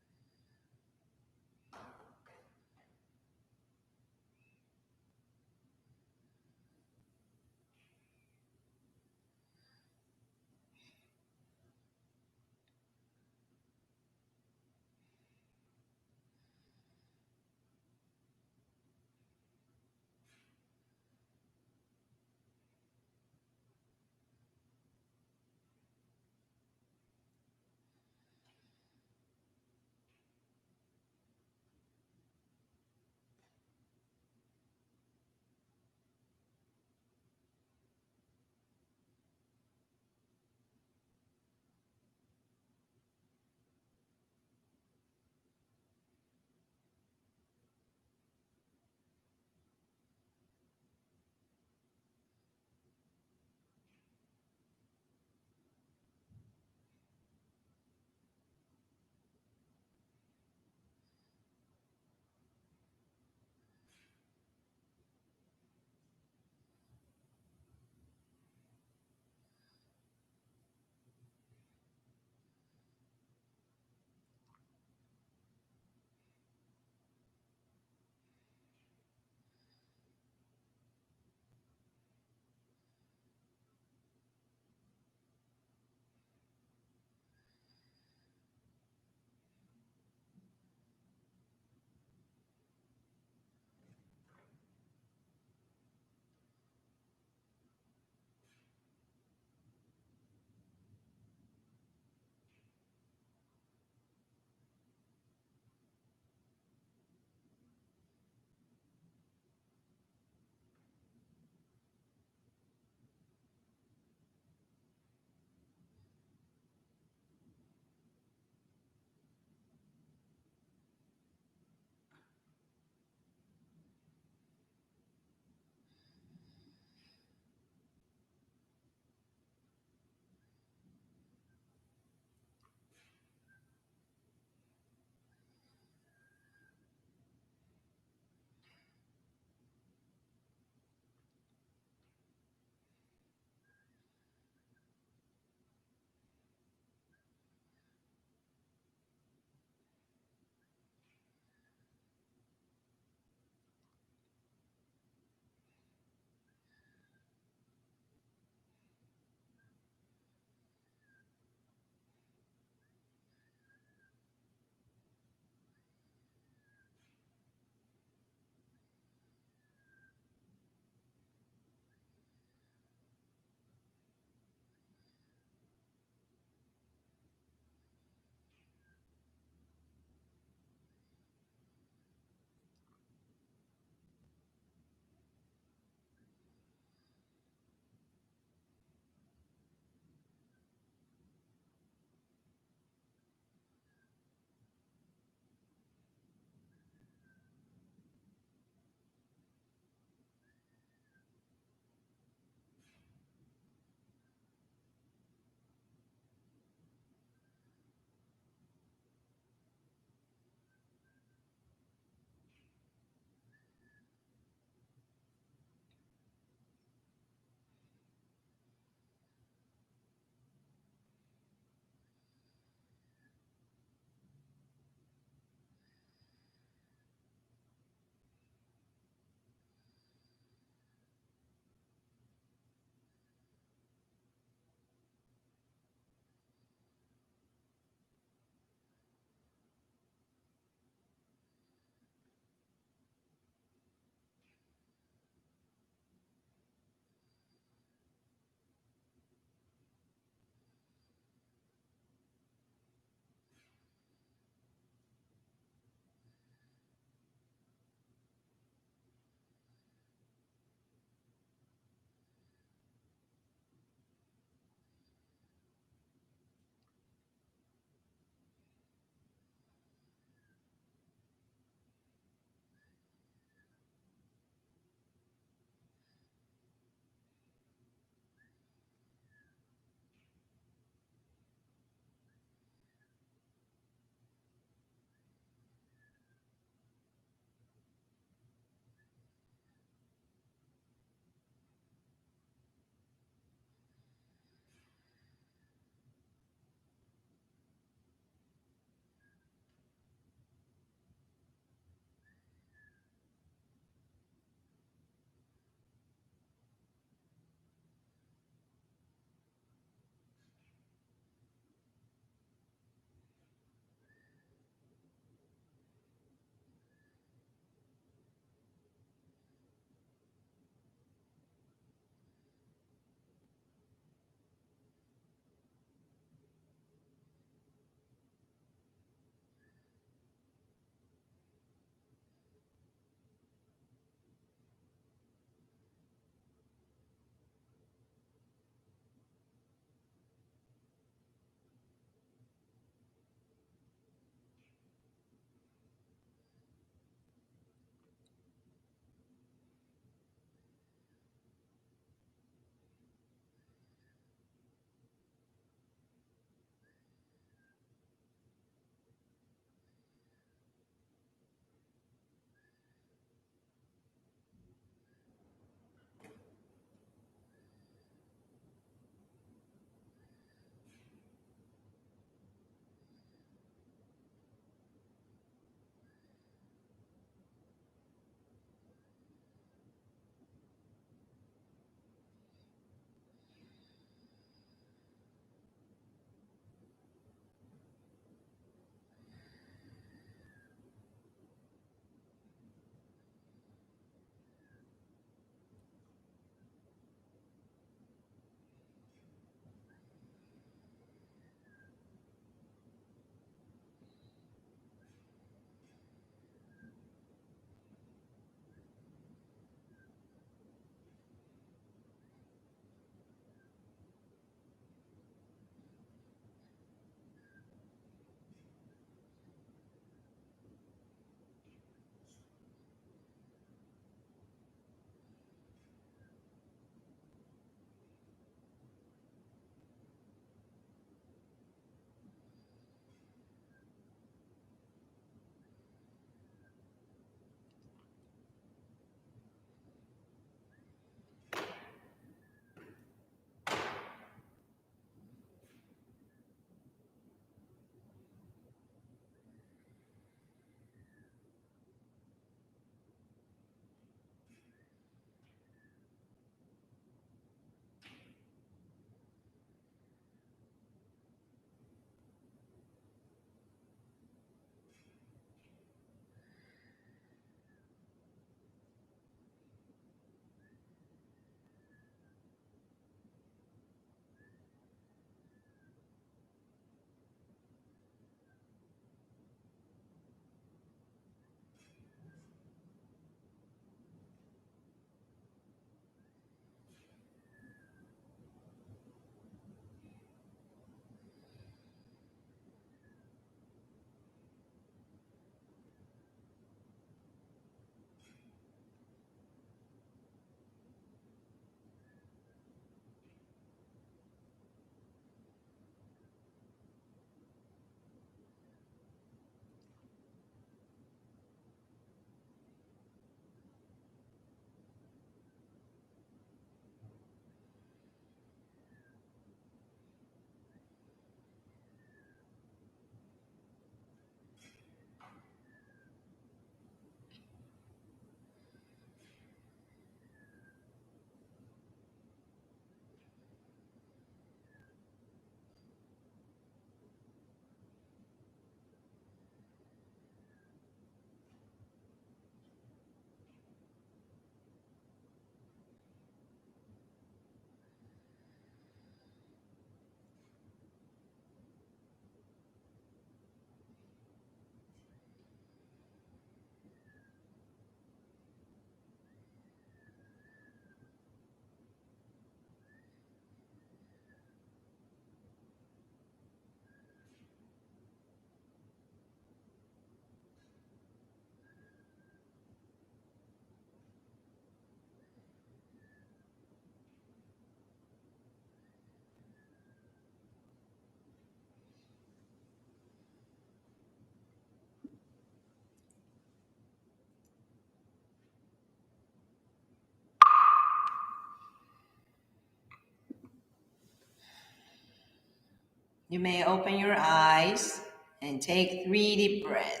You may open your eyes and take 3 deep breaths.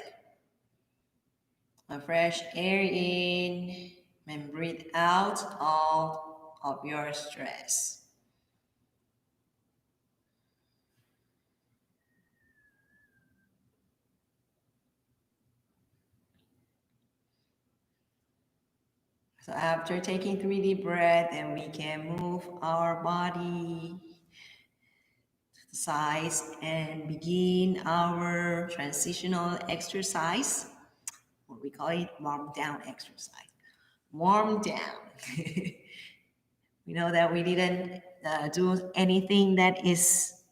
A fresh air in and breathe out all of your stress. So after taking 3 deep breaths, then we can move our body to the sides and begin our transitional exercise, or we call it warm down exercise. Warm down. We know that we didn't do anything that is,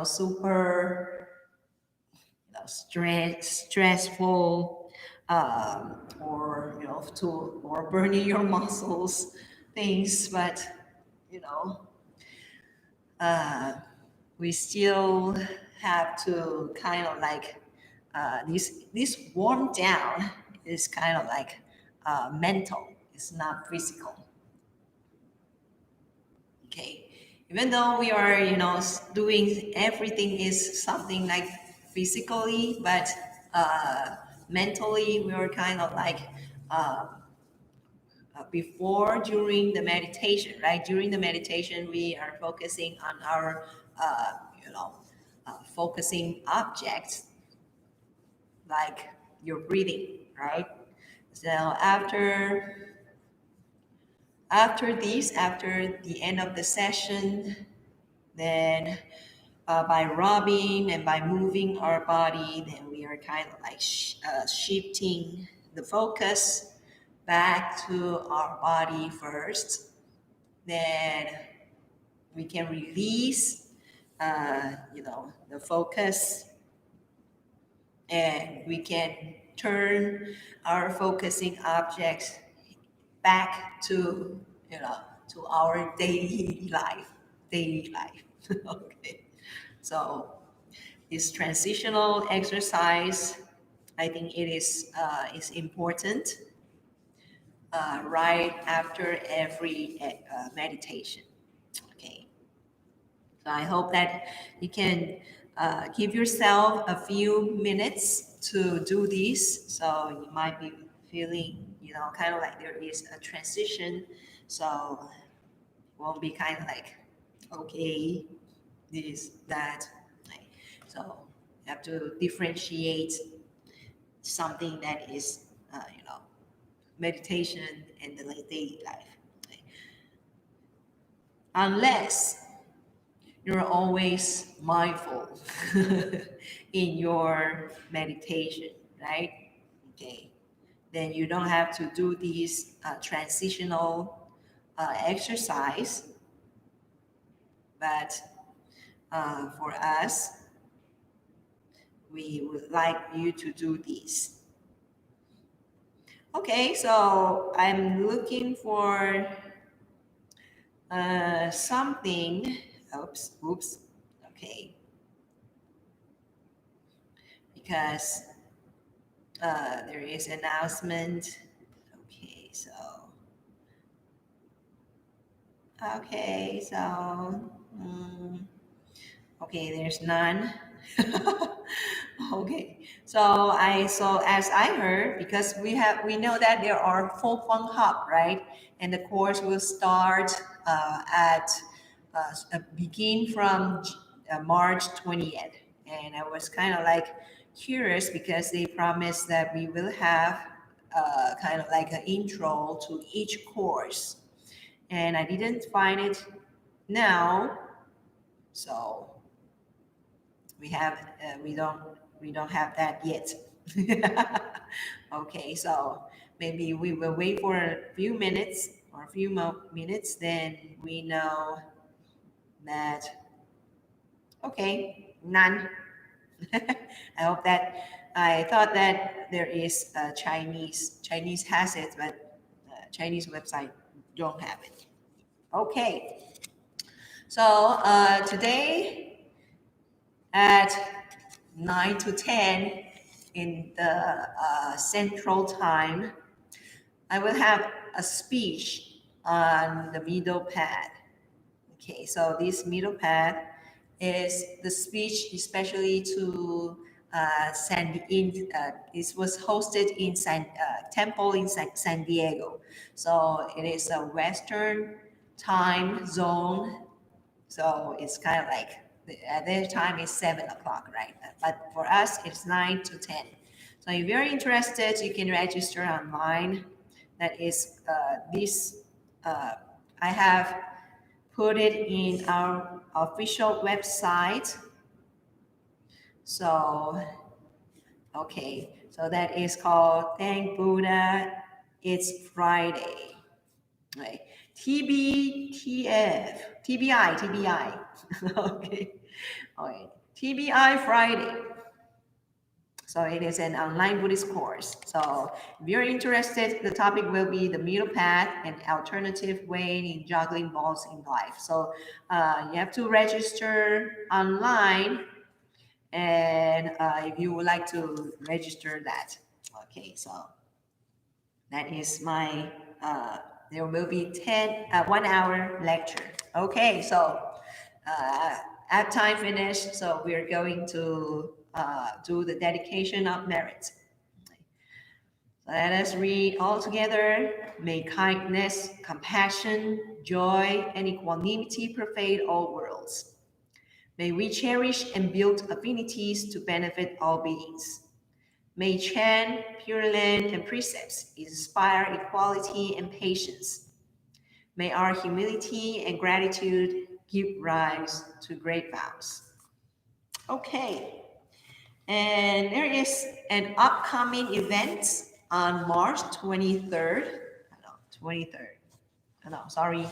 super stressful, or or burning your muscles things, but you know uh, we still have to kind of like this warm down is kind of like mental, it's not physical. Okay, even though we are doing everything is something like physically, but mentally we are kind of like uh, before, during the meditation, right? During the meditation we are focusing on our uh, you know focusing objects like your breathing, right? So after the end of the session, then by rubbing and by moving our body, then we are kind of like shifting the focus back to our body first. Then we can release, the focus, and we can turn our focusing objects back to, to our daily life. Okay. So this transitional exercise, I think it is important right after every meditation. Okay. So I hope that you can give yourself a few minutes to do this. So you might be feeling, kind of like there is a transition. So it won't be kind of like, okay, this, that. Right? So you have to differentiate something that is, meditation and the daily life. Right? Unless you're always mindful in your meditation, right? Okay. Then you don't have to do these transitional exercise. But for us, we would like you to do this. Okay, so I'm looking for something. Oops. Okay, because there is announcement. Okay, so mm, okay, there's none. Okay, so as I heard, because we know that there are Folk Fun Hub, right? And the course will start at begin from March 20th. And I was kind of like curious because they promised that we will have kind of like an intro to each course, and I didn't find it now. So we don't have that yet. Okay, so maybe we will wait for a few minutes or a few more minutes, then we know that. Okay, none. I thought that there is Chinese has it, but Chinese website don't have it. Okay, so today at 9 to 10 in the Central Time, I will have a speech on the middle path. Okay, so this middle path is the speech, especially to it was hosted in Temple in San Diego. So it is a Western time zone. So it's kind of like at their time is 7 o'clock, right? But for us, it's 9 to 10. So if you're interested, you can register online. That is this. I have put it in our official website. So, okay, so that is called Thank Buddha, It's Friday. Right. TBTF, TBI, TBI. Okay. Okay. TBI Friday. So it is an online Buddhist course. So if you're interested, the topic will be the middle path and alternative way in juggling balls in life. So you have to register online, and if you would like to register that. Okay, so that is my, there will be 1 hour lecture. Okay, so at time finished, so we're going to do the dedication of merit. So let us read all together. May kindness, compassion, joy, and equanimity pervade all worlds. May we cherish and build affinities to benefit all beings. May Chan, Pure Land, and precepts inspire equality and patience. May our humility and gratitude give rise to great vows. Okay, and there is an upcoming event on March 23rd. No, 23rd. No, sorry,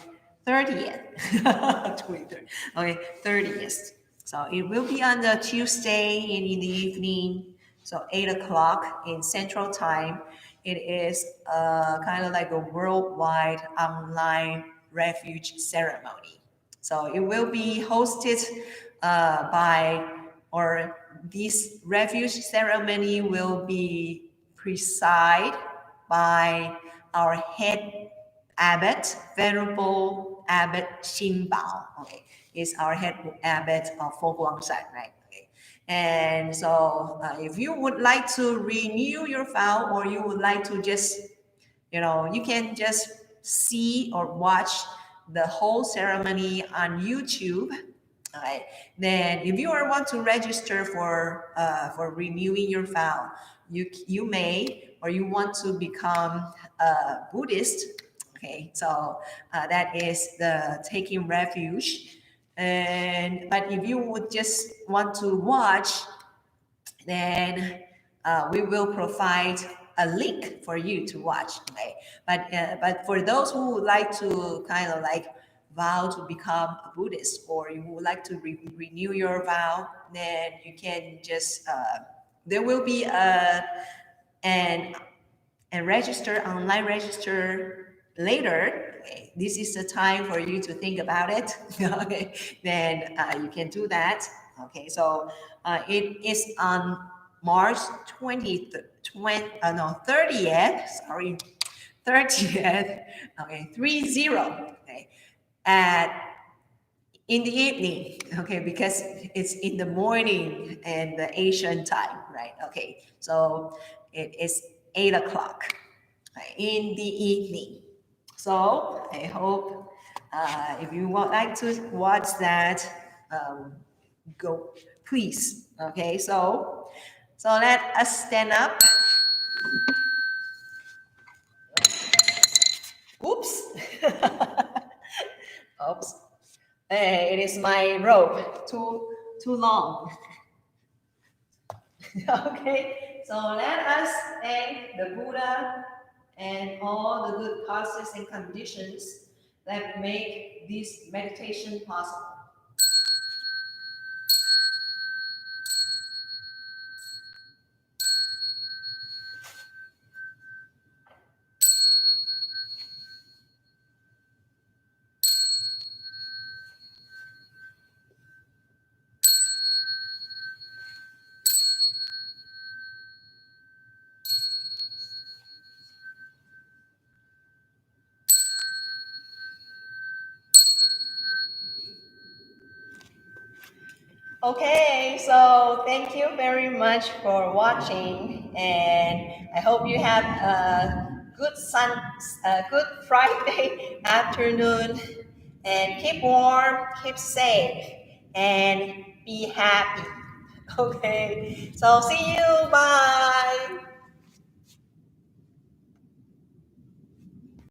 30th. 23rd. Okay, 30th. So it will be on the Tuesday in the evening, so 8 o'clock in Central Time. It is kind of like a worldwide online refuge ceremony. So it will be hosted by, or this refuge ceremony will be presided by our head abbot, Venerable Abbot Xin Bao. Okay, is our head abbot of Fo Guangshan, right? Okay. And so if you would like to renew your vow, or you would like to just, you can just see or watch the whole ceremony on YouTube. All right. Then if you want to register for renewing your vow, you may, or you want to become a Buddhist. Okay, so that is the taking refuge. But if you would just want to watch, then we will provide a link for you to watch. Okay, but for those who would like to kind of like vow to become a Buddhist, or you would like to renew your vow, then you can just there will be an register, online register later. Okay, this is the time for you to think about it. Okay, then you can do that. Okay, so it is on March 20th, 30th, sorry, 30th, okay, 30, okay, at in the evening, okay, because it's in the morning and the Asian time, right? Okay, so it is 8 o'clock in the evening. So I hope if you would like to watch that, go please. Okay, so let us stand up. Oops. Oops. It is my rope too long. Okay, so let us thank the Buddha and all the good causes and conditions that make this meditation possible. Okay, so thank you very much for watching, and I hope you have a good Friday afternoon, and keep warm, keep safe, and be happy. Okay, so see you. Bye.